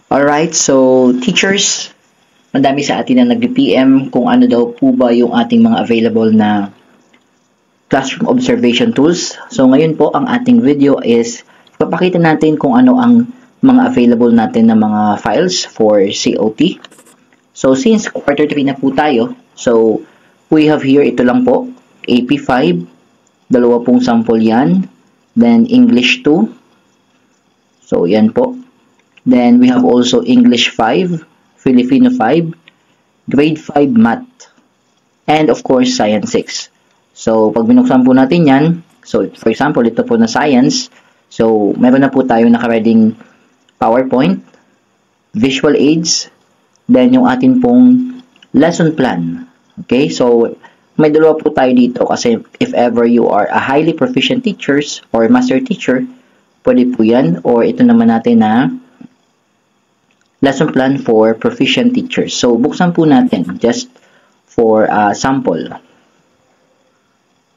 Alright, so teachers, madami sa atin na nag-PM kung ano daw po ba yung ating mga available na classroom observation tools. So ngayon po ang ating video is papakita natin kung ano ang mga available natin na mga files for COT. So since quarter 3 na po tayo, so we have here ito lang po, AP5, dalawa pong sample yan, then English 2, so yan po. Then we have also English 5, Filipino 5, Grade 5 Math, and of course Science 6. So pag binuksan po natin yan, so for example, ito po na Science, so meron na po tayo nakareading PowerPoint, visual aids, then yung atin pong lesson plan. Okay, so may dalawa po tayo dito kasi if ever you are a highly proficient teachers or master teacher, pwede po yan, or ito naman natin na lesson plan for proficient teachers. So, buksan po natin just for sample.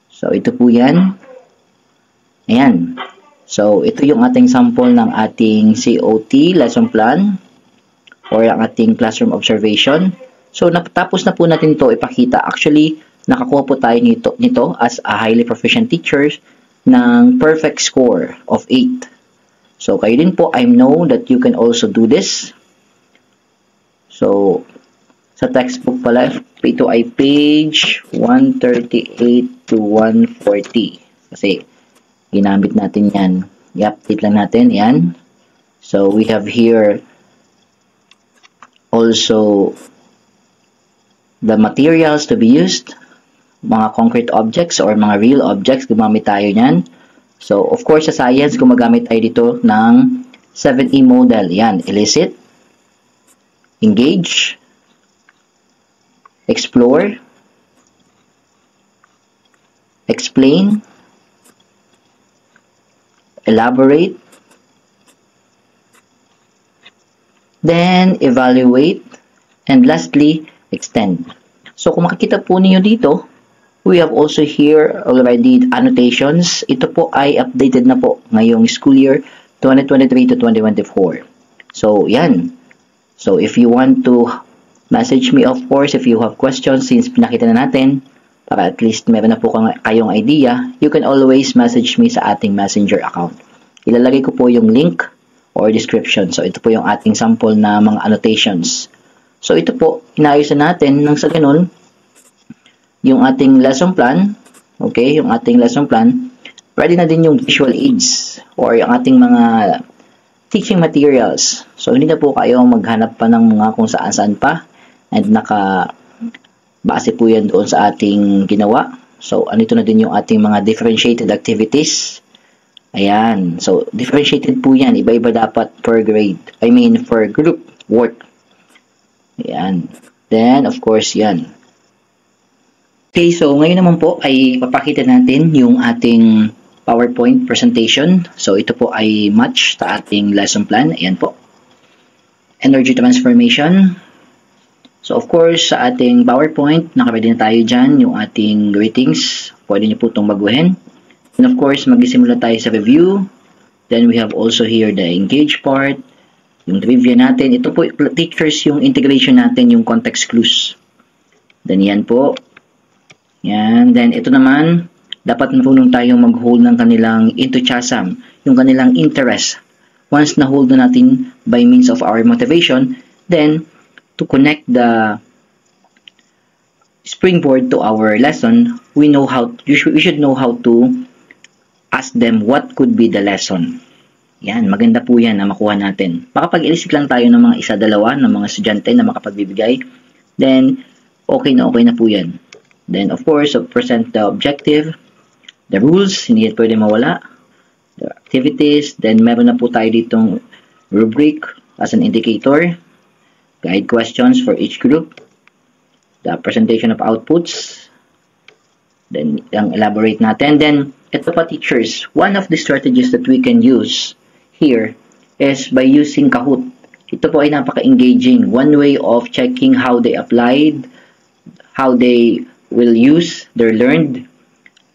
So, ito po yan. Ayan. So, ito yung ating sample ng ating COT lesson plan or ang ating classroom observation. So, tapos na po natin ito ipakita. Actually, nakakuha po tayo nito as a highly proficient teacher ng perfect score of 8. So, kayo din po, I know that you can also do this. So, sa textbook pala, ito ay page 138 to 140. Kasi, ginamit natin yan. I-update lang natin, yan. So, we have here also the materials to be used, mga concrete objects or mga real objects, gumamit tayo yan. So, of course, sa science, gumagamit tayo dito ng 7E model. Yan, elicit, engage, explore, explain, elaborate, then evaluate, and lastly, extend. So kung makikita po niyo dito, we have also here already annotations. Ito po ay updated na po ngayong school year 2023 to 2024. So yan. So, if you want to message me, of course, if you have questions, since pinakita na natin, para at least meron na po kayong idea, you can always message me sa ating messenger account. Ilalagay ko po yung link or description. So, ito po yung ating sample na mga annotations. So, ito po, inaayos na natin nang sa ganun, yung ating lesson plan, okay, yung ating lesson plan, ready na din yung visual aids or yung ating mga teaching materials. So, hindi na po kayo maghanap pa ng mga kung saan-saan pa and base po yan doon sa ating ginawa. So, andito na din yung ating mga differentiated activities. Ayan. So, differentiated po yan. Iba-iba dapat per grade. I mean, per group work. Ayan. Then, of course, yan. Okay, so ngayon naman po ay papakita natin yung ating PowerPoint presentation. So, ito po ay match sa ating lesson plan. Ayan po. Energy transformation. So, of course, sa ating PowerPoint, nakaready na tayo dyan yung ating greetings. Pwede nyo po itong baguhin. And of course, mag-simula tayo sa review. Then, we have also here the engage part. Yung trivia natin. Ito po, teachers, yung integration natin, yung context clues. Then, yan po. Yan. Then, ito naman, dapat marunong tayong mag-hold ng kanilang enthusiasm, yung kanilang interest. Once na-hold na natin by means of our motivation, then, to connect the springboard to our lesson, we should know how to ask them what could be the lesson. Yan, maganda po yan na makuha natin. Makapag-elicit lang tayo ng mga isa-dalawa ng mga estudyante na makapagbibigay, then, okay na po yan. Then, of course, present the objective, the rules, hindi yan pwede mawala, the activities, then meron na po tayo ditong rubric as an indicator, guide questions for each group, the presentation of outputs, then yung elaborate natin. Then, ito pa teachers, one of the strategies that we can use here is by using Kahoot. Ito po ay napaka-engaging. One way of checking how they applied, how they will use their learned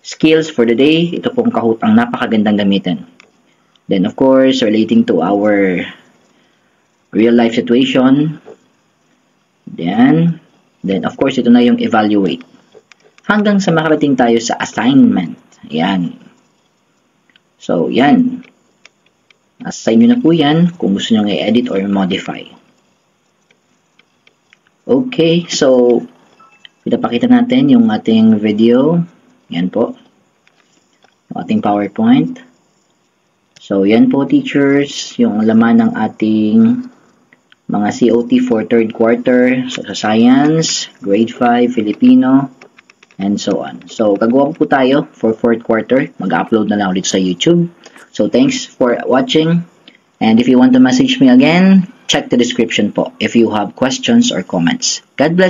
skills for the day. Ito pong Kahoot ang napakagandang gamitin. Then, of course, relating to our real life situation. Then of course, ito na yung evaluate. Hanggang sa makarating tayo sa assignment. Yan. So, yan. Assign nyo na po yan kung gusto nyo i-edit or modify. Okay, so pinapakita natin yung ating video. Yan po. Yung ating PowerPoint. So, yan po teachers, yung laman ng ating mga COT for third quarter sa science, grade 5, Filipino, and so on. So, gagawa po tayo for fourth quarter. Mag-upload na lang ulit sa YouTube. So, thanks for watching. And if you want to message me again, check the description po if you have questions or comments. God bless.